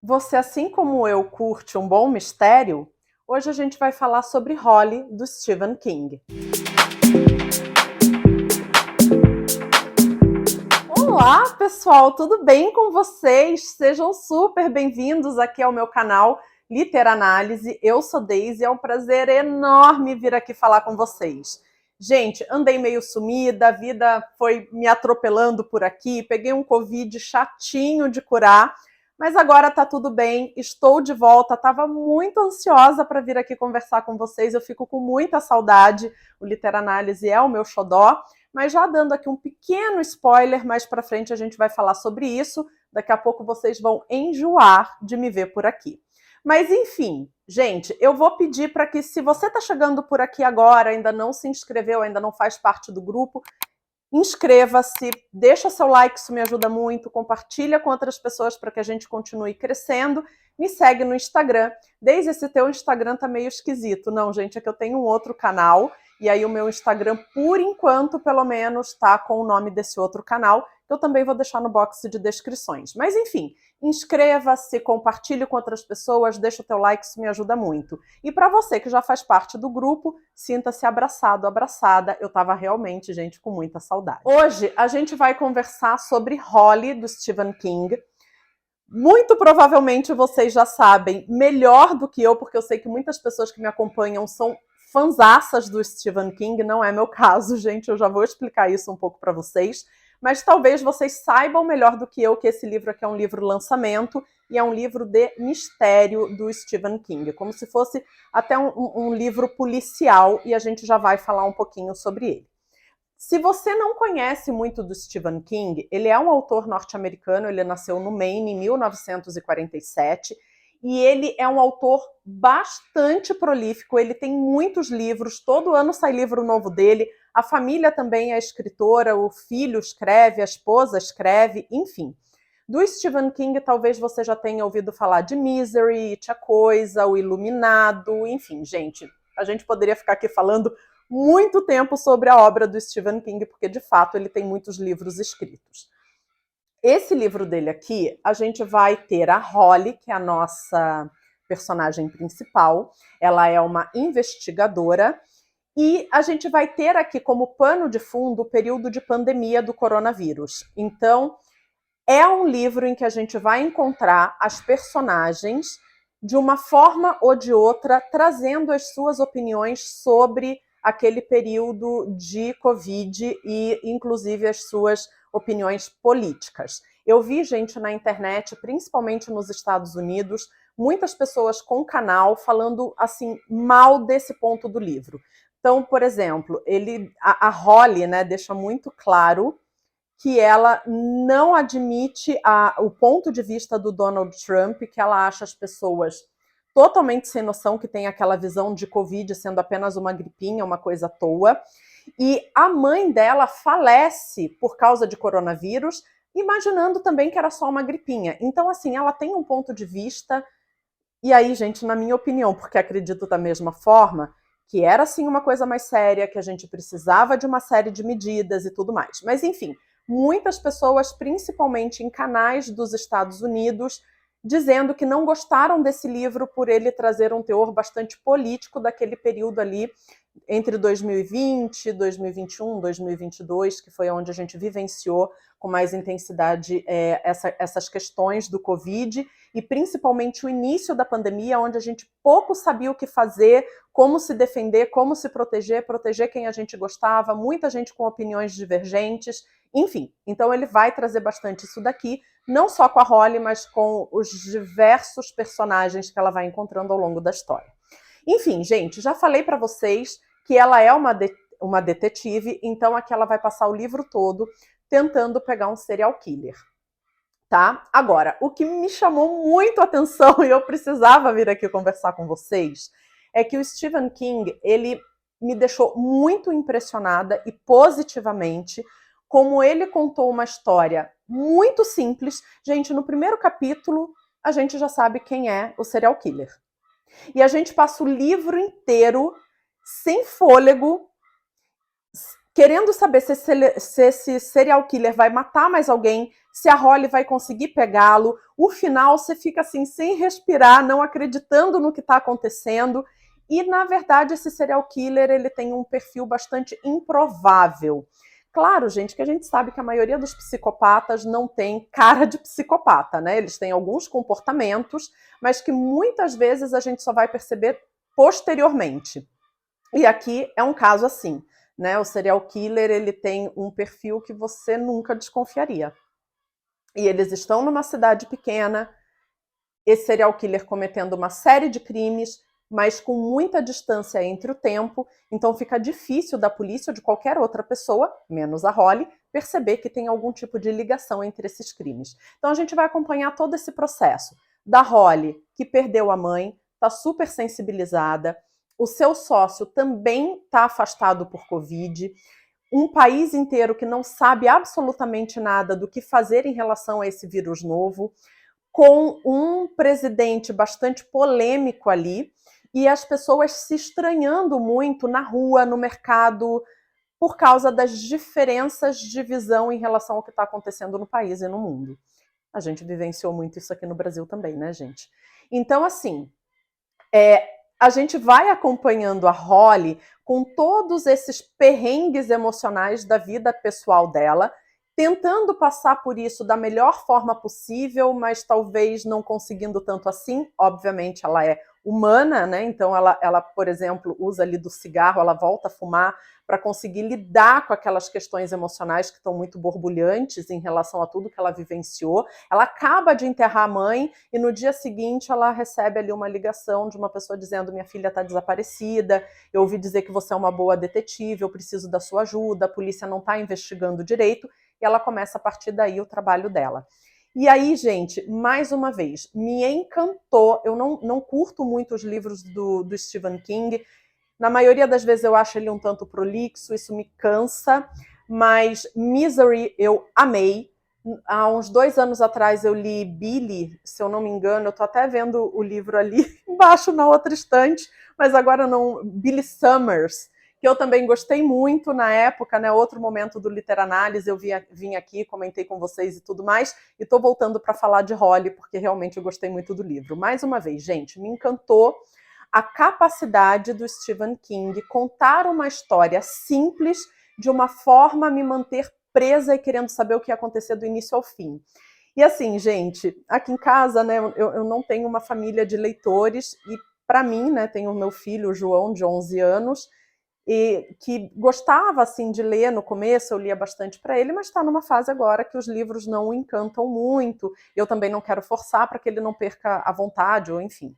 Você, assim como eu, curte um bom mistério? Hoje a gente vai falar sobre Holly, do Stephen King. Olá, pessoal, tudo bem com vocês? Sejam super bem-vindos aqui ao meu canal Literanálise. Eu sou Daisy, é um prazer enorme vir aqui falar com vocês. Gente, andei meio sumida, a vida foi me atropelando por aqui, peguei um Covid chatinho de curar, mas agora tá tudo bem, estou de volta, estava muito ansiosa para vir aqui conversar com vocês, eu fico com muita saudade, o Literanálise é o meu xodó, mas já dando aqui um pequeno spoiler, mais para frente a gente vai falar sobre isso, daqui a pouco vocês vão enjoar de me ver por aqui. Mas enfim, gente, eu vou pedir para que, se você está chegando por aqui agora, ainda não se inscreveu, ainda não faz parte do grupo, inscreva-se, deixa seu like, isso me ajuda muito, compartilha com outras pessoas para que a gente continue crescendo, me segue no Instagram. Desde esse teu Instagram tá meio esquisito. Não, gente, é que eu tenho um outro canal, e aí o meu Instagram, por enquanto, pelo menos, tá com o nome desse outro canal, que eu também vou deixar no box de descrições. Mas enfim, inscreva-se, compartilhe com outras pessoas, deixa o teu like, isso me ajuda muito. E para você que já faz parte do grupo, sinta-se abraçado, abraçada. Eu tava realmente, gente, com muita saudade. Hoje a gente vai conversar sobre Holly, do Stephen King. Muito provavelmente vocês já sabem melhor do que eu, porque eu sei que muitas pessoas que me acompanham são fanzaças do Stephen King, não é meu caso, gente, eu já vou explicar isso um pouco para vocês, mas talvez vocês saibam melhor do que eu que esse livro aqui é um livro lançamento e é um livro de mistério do Stephen King, como se fosse até um livro policial, e a gente já vai falar um pouquinho sobre ele. Se você não conhece muito do Stephen King, ele é um autor norte-americano, ele nasceu no Maine em 1947, e ele é um autor bastante prolífico, ele tem muitos livros, todo ano sai livro novo dele, a família também é escritora, o filho escreve, a esposa escreve, enfim. Do Stephen King, talvez você já tenha ouvido falar de Misery, It a Coisa, O Iluminado, enfim, gente, a gente poderia ficar aqui falando muito tempo sobre a obra do Stephen King, porque de fato ele tem muitos livros escritos. Esse livro dele aqui, a gente vai ter a Holly, que é a nossa personagem principal, ela é uma investigadora, e a gente vai ter aqui como pano de fundo o período de pandemia do coronavírus. Então, é um livro em que a gente vai encontrar as personagens de uma forma ou de outra, trazendo as suas opiniões sobre aquele período de Covid e, inclusive, as suas opiniões políticas. Eu vi gente na internet, principalmente nos Estados Unidos, muitas pessoas com canal falando assim mal desse ponto do livro. Então, por exemplo, a Holly, né, deixa muito claro que ela não admite o ponto de vista do Donald Trump, que ela acha as pessoas totalmente sem noção, que tem aquela visão de Covid sendo apenas uma gripinha, uma coisa à toa. E a mãe dela falece por causa de coronavírus, imaginando também que era só uma gripinha. Então, assim, ela tem um ponto de vista, e aí, gente, na minha opinião, porque acredito da mesma forma, que era, assim, uma coisa mais séria, que a gente precisava de uma série de medidas e tudo mais. Mas, enfim, muitas pessoas, principalmente em canais dos Estados Unidos, dizendo que não gostaram desse livro por ele trazer um teor bastante político daquele período ali entre 2020, 2021, 2022, que foi onde a gente vivenciou com mais intensidade essas questões do Covid, e principalmente o início da pandemia, onde a gente pouco sabia o que fazer, como se defender, como se proteger quem a gente gostava, muita gente com opiniões divergentes, enfim. Então ele vai trazer bastante isso daqui, não só com a Holly, mas com os diversos personagens que ela vai encontrando ao longo da história. Enfim, gente, já falei para vocês que ela é uma detetive, então aqui ela vai passar o livro todo tentando pegar um serial killer, tá? Agora, o que me chamou muito a atenção e eu precisava vir aqui conversar com vocês é que o Stephen King, ele me deixou muito impressionada e positivamente como ele contou uma história muito simples. Gente, no primeiro capítulo, a gente já sabe quem é o serial killer. E a gente passa o livro inteiro sem fôlego, querendo saber se esse serial killer vai matar mais alguém, se a Holly vai conseguir pegá-lo, o final você fica assim, sem respirar, não acreditando no que está acontecendo. E, na verdade, esse serial killer ele tem um perfil bastante improvável. Claro, gente, que a gente sabe que a maioria dos psicopatas não tem cara de psicopata, né? Eles têm alguns comportamentos, mas que muitas vezes a gente só vai perceber posteriormente. E aqui é um caso assim, né? O serial killer ele tem um perfil que você nunca desconfiaria. E eles estão numa cidade pequena, esse serial killer cometendo uma série de crimes, mas com muita distância entre o tempo, então fica difícil da polícia ou de qualquer outra pessoa, menos a Holly, perceber que tem algum tipo de ligação entre esses crimes. Então a gente vai acompanhar todo esse processo da Holly, que perdeu a mãe, está super sensibilizada, o seu sócio também está afastado por Covid, um país inteiro que não sabe absolutamente nada do que fazer em relação a esse vírus novo, com um presidente bastante polêmico ali, e as pessoas se estranhando muito na rua, no mercado, por causa das diferenças de visão em relação ao que está acontecendo no país e no mundo. A gente vivenciou muito isso aqui no Brasil também, né, gente? Então, assim, a gente vai acompanhando a Holly com todos esses perrengues emocionais da vida pessoal dela, tentando passar por isso da melhor forma possível, mas talvez não conseguindo tanto assim. Obviamente, ela é humana, né? Então, ela, por exemplo, usa ali do cigarro, ela volta a fumar para conseguir lidar com aquelas questões emocionais que estão muito borbulhantes em relação a tudo que ela vivenciou. Ela acaba de enterrar a mãe e no dia seguinte ela recebe ali uma ligação de uma pessoa dizendo: minha filha está desaparecida, eu ouvi dizer que você é uma boa detetive, eu preciso da sua ajuda, a polícia não está investigando direito, e ela começa a partir daí o trabalho dela. E aí, gente, mais uma vez, me encantou. Eu não curto muito os livros do Stephen King. Na maioria das vezes eu acho ele um tanto prolixo, isso me cansa, mas Misery eu amei. Há uns 2 anos atrás eu li Billy, se eu não me engano, eu tô até vendo o livro ali embaixo na outra estante, mas agora não, Billy Summers, que eu também gostei muito na época, né? Outro momento do Literanálise, eu vim aqui, comentei com vocês e tudo mais, e tô voltando para falar de Holly, porque realmente eu gostei muito do livro. Mais uma vez, gente, me encantou a capacidade do Stephen King contar uma história simples de uma forma a me manter presa e querendo saber o que ia acontecer do início ao fim. E assim, gente, aqui em casa, né, eu não tenho uma família de leitores e para mim, né, tenho o meu filho, o João, de 11 anos, e que gostava assim de ler no começo, eu lia bastante para ele, mas está numa fase agora que os livros não o encantam muito. Eu também não quero forçar para que ele não perca a vontade, ou enfim.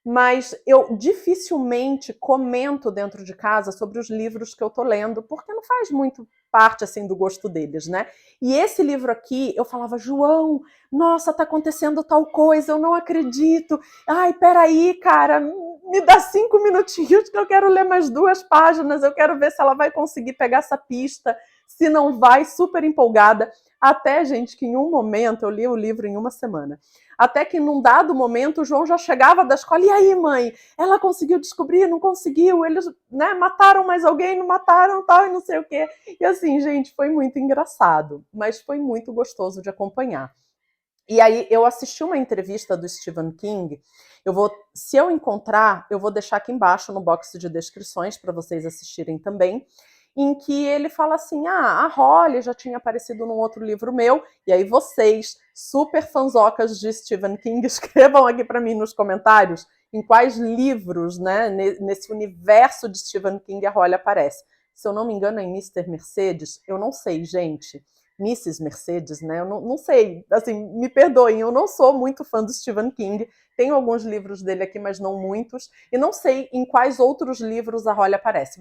Mas eu dificilmente comento dentro de casa sobre os livros que eu tô lendo, porque não faz muito parte assim do gosto deles, né? E esse livro aqui, eu falava: João, nossa, tá acontecendo tal coisa, eu não acredito. Ai, peraí, cara, me dá 5 minutinhos que eu quero ler mais 2 páginas, eu quero ver se ela vai conseguir pegar essa pista, se não vai, super empolgada. Até, gente, que em um momento, eu li o livro em uma semana, até que num dado momento o João já chegava da escola: e aí, mãe, ela conseguiu descobrir, não conseguiu, eles, né, mataram mais alguém, não mataram, tal, e não sei o quê. E assim, gente, foi muito engraçado, mas foi muito gostoso de acompanhar. E aí eu assisti uma entrevista do Stephen King, se eu encontrar, eu vou deixar aqui embaixo no box de descrições para vocês assistirem também, em que ele fala assim: a Holly já tinha aparecido num outro livro meu, e aí vocês, super fanzocas de Stephen King, escrevam aqui para mim nos comentários em quais livros, né, nesse universo de Stephen King a Holly aparece. Se eu não me engano é em Mr. Mercedes, eu não sei, gente. Mrs. Mercedes, né? Eu não sei, assim, me perdoem, eu não sou muito fã do Stephen King, tenho alguns livros dele aqui, mas não muitos, e não sei em quais outros livros a Holly aparece,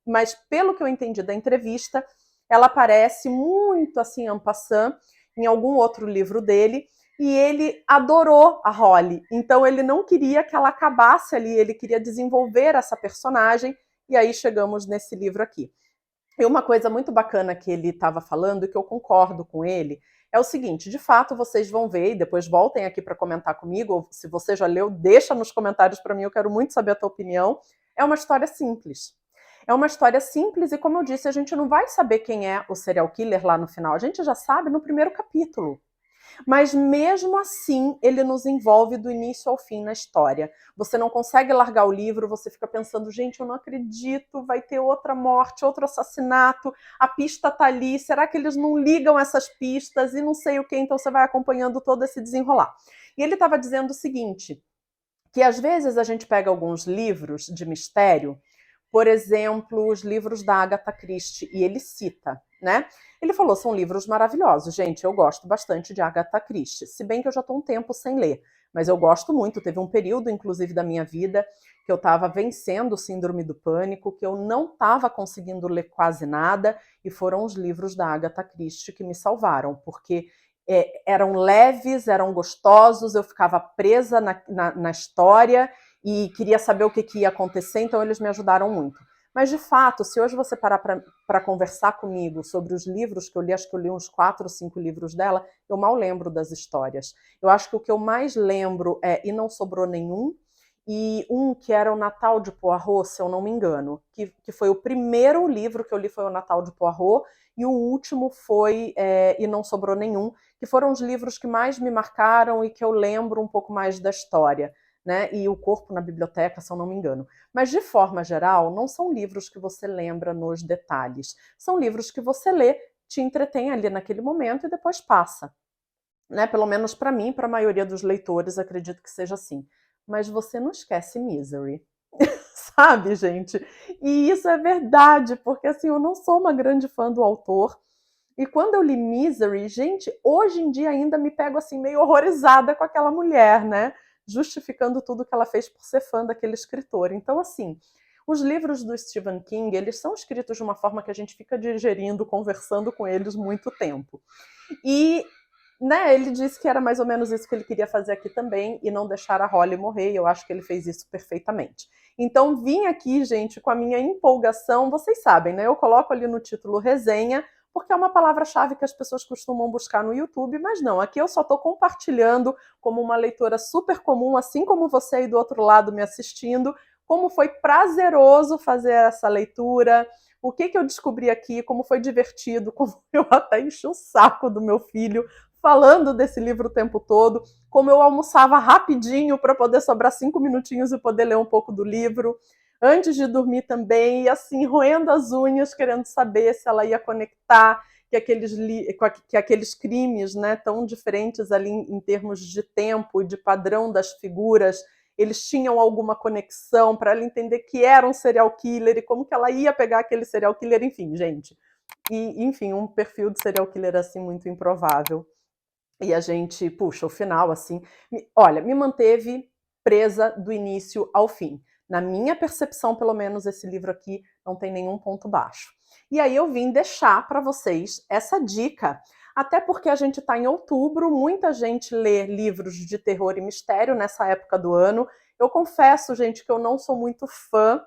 mas pelo que eu entendi da entrevista, ela aparece muito assim en passant em algum outro livro dele, e ele adorou a Holly, então ele não queria que ela acabasse ali, ele queria desenvolver essa personagem, e aí chegamos nesse livro aqui. E uma coisa muito bacana que ele estava falando, e que eu concordo com ele, é o seguinte: de fato, vocês vão ver, e depois voltem aqui para comentar comigo, ou se você já leu, deixa nos comentários para mim, eu quero muito saber a tua opinião. É uma história simples. É uma história simples e, como eu disse, a gente não vai saber quem é o serial killer lá no final. A gente já sabe no primeiro capítulo. Mas mesmo assim, ele nos envolve do início ao fim na história. Você não consegue largar o livro, você fica pensando, gente, eu não acredito, vai ter outra morte, outro assassinato, a pista tá ali, será que eles não ligam essas pistas e não sei o que, então você vai acompanhando todo esse desenrolar. E ele estava dizendo o seguinte, que às vezes a gente pega alguns livros de mistério, por exemplo, os livros da Agatha Christie, e ele cita, né? Ele falou, são livros maravilhosos. Gente, eu gosto bastante de Agatha Christie, se bem que eu já estou um tempo sem ler, mas eu gosto muito. Teve um período, inclusive, da minha vida que eu estava vencendo o síndrome do pânico, que eu não estava conseguindo ler quase nada, e foram os livros da Agatha Christie que me salvaram, porque eram leves, eram gostosos, eu ficava presa na história e queria saber o que ia acontecer, então eles me ajudaram muito. Mas, de fato, se hoje você parar para conversar comigo sobre os livros que eu li, acho que eu li uns 4 ou 5 livros dela, eu mal lembro das histórias. Eu acho que o que eu mais lembro é E Não Sobrou Nenhum, e um que era o Natal de Poirot, se eu não me engano, que foi o primeiro livro que eu li, foi o Natal de Poirot, e o último foi E Não Sobrou Nenhum, que foram os livros que mais me marcaram e que eu lembro um pouco mais da história. Né? E O Corpo na Biblioteca, se eu não me engano. Mas, de forma geral, não são livros que você lembra nos detalhes. São livros que você lê, te entretém ali naquele momento e depois passa. Né? Pelo menos para mim, para a maioria dos leitores, acredito que seja assim. Mas você não esquece Misery. Sabe, gente? E isso é verdade, porque assim, eu não sou uma grande fã do autor. E quando eu li Misery, gente, hoje em dia ainda me pego assim meio horrorizada com aquela mulher, né? Justificando tudo que ela fez por ser fã daquele escritor. Então, assim, os livros do Stephen King, eles são escritos de uma forma que a gente fica digerindo, conversando com eles muito tempo. E né, ele disse que era mais ou menos isso que ele queria fazer aqui também, e não deixar a Holly morrer, e eu acho que ele fez isso perfeitamente. Então, vim aqui, gente, com a minha empolgação, vocês sabem, né? Eu coloco ali no título resenha, porque é uma palavra-chave que as pessoas costumam buscar no YouTube, mas não, aqui eu só estou compartilhando como uma leitora super comum, assim como você aí do outro lado me assistindo, como foi prazeroso fazer essa leitura, o que eu descobri aqui, como foi divertido, como eu até enchi o saco do meu filho falando desse livro o tempo todo, como eu almoçava rapidinho para poder sobrar 5 minutinhos e poder ler um pouco do livro, antes de dormir também, e assim, roendo as unhas, querendo saber se ela ia conectar que aqueles crimes, né, tão diferentes ali em termos de tempo e de padrão das figuras, eles tinham alguma conexão para ela entender que era um serial killer e como que ela ia pegar aquele serial killer, enfim, gente. E, enfim, um perfil de serial killer assim muito improvável. E a gente, puxa, o final, assim, olha, me manteve presa do início ao fim. Na minha percepção, pelo menos, esse livro aqui não tem nenhum ponto baixo. E aí eu vim deixar para vocês essa dica, até porque a gente está em outubro, muita gente lê livros de terror e mistério nessa época do ano. Eu confesso, gente, que eu não sou muito fã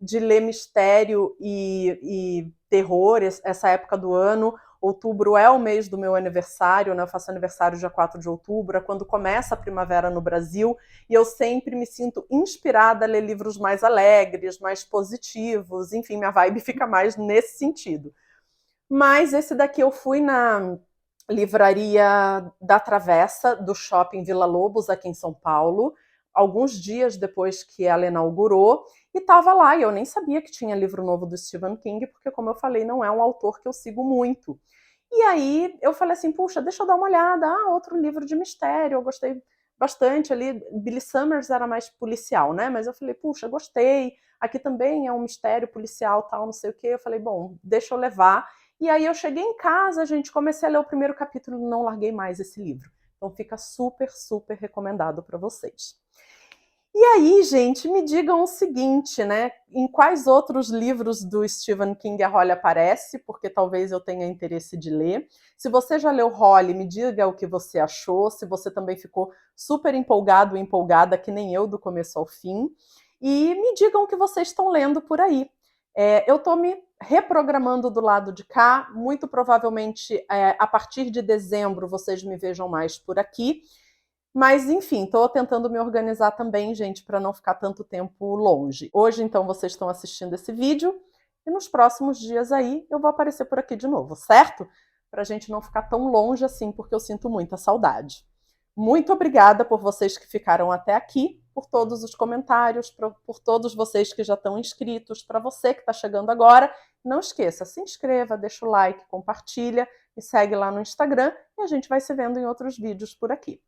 de ler mistério e terror essa época do ano. Outubro é o mês do meu aniversário, né? Eu faço aniversário dia 4 de outubro, é quando começa a primavera no Brasil, e eu sempre me sinto inspirada a ler livros mais alegres, mais positivos, enfim, minha vibe fica mais nesse sentido. Mas esse daqui eu fui na livraria da Travessa, do Shopping Vila Lobos, aqui em São Paulo, alguns dias depois que ela inaugurou, e estava lá, e eu nem sabia que tinha livro novo do Stephen King, porque, como eu falei, não é um autor que eu sigo muito. E aí eu falei assim, puxa, deixa eu dar uma olhada, outro livro de mistério, eu gostei bastante ali, Billy Summers era mais policial, né, mas eu falei, puxa, gostei, aqui também é um mistério policial, tal, não sei o quê, eu falei, bom, deixa eu levar, e aí eu cheguei em casa, gente, comecei a ler o primeiro capítulo e não larguei mais esse livro, então fica super, super recomendado para vocês. E aí, gente, me digam o seguinte, né? Em quais outros livros do Stephen King a Holly aparece, porque talvez eu tenha interesse de ler. Se você já leu Holly, me diga o que você achou, se você também ficou super empolgado e empolgada, que nem eu, do começo ao fim. E me digam o que vocês estão lendo por aí. Eu estou me reprogramando do lado de cá, muito provavelmente a partir de dezembro vocês me vejam mais por aqui. Mas, enfim, estou tentando me organizar também, gente, para não ficar tanto tempo longe. Hoje, então, vocês estão assistindo esse vídeo e nos próximos dias aí eu vou aparecer por aqui de novo, certo? para a gente não ficar tão longe assim, porque eu sinto muita saudade. Muito obrigada por vocês que ficaram até aqui, por todos os comentários, por todos vocês que já estão inscritos, para você que está chegando agora. Não esqueça, se inscreva, deixa o like, compartilha, me segue lá no Instagram e a gente vai se vendo em outros vídeos por aqui.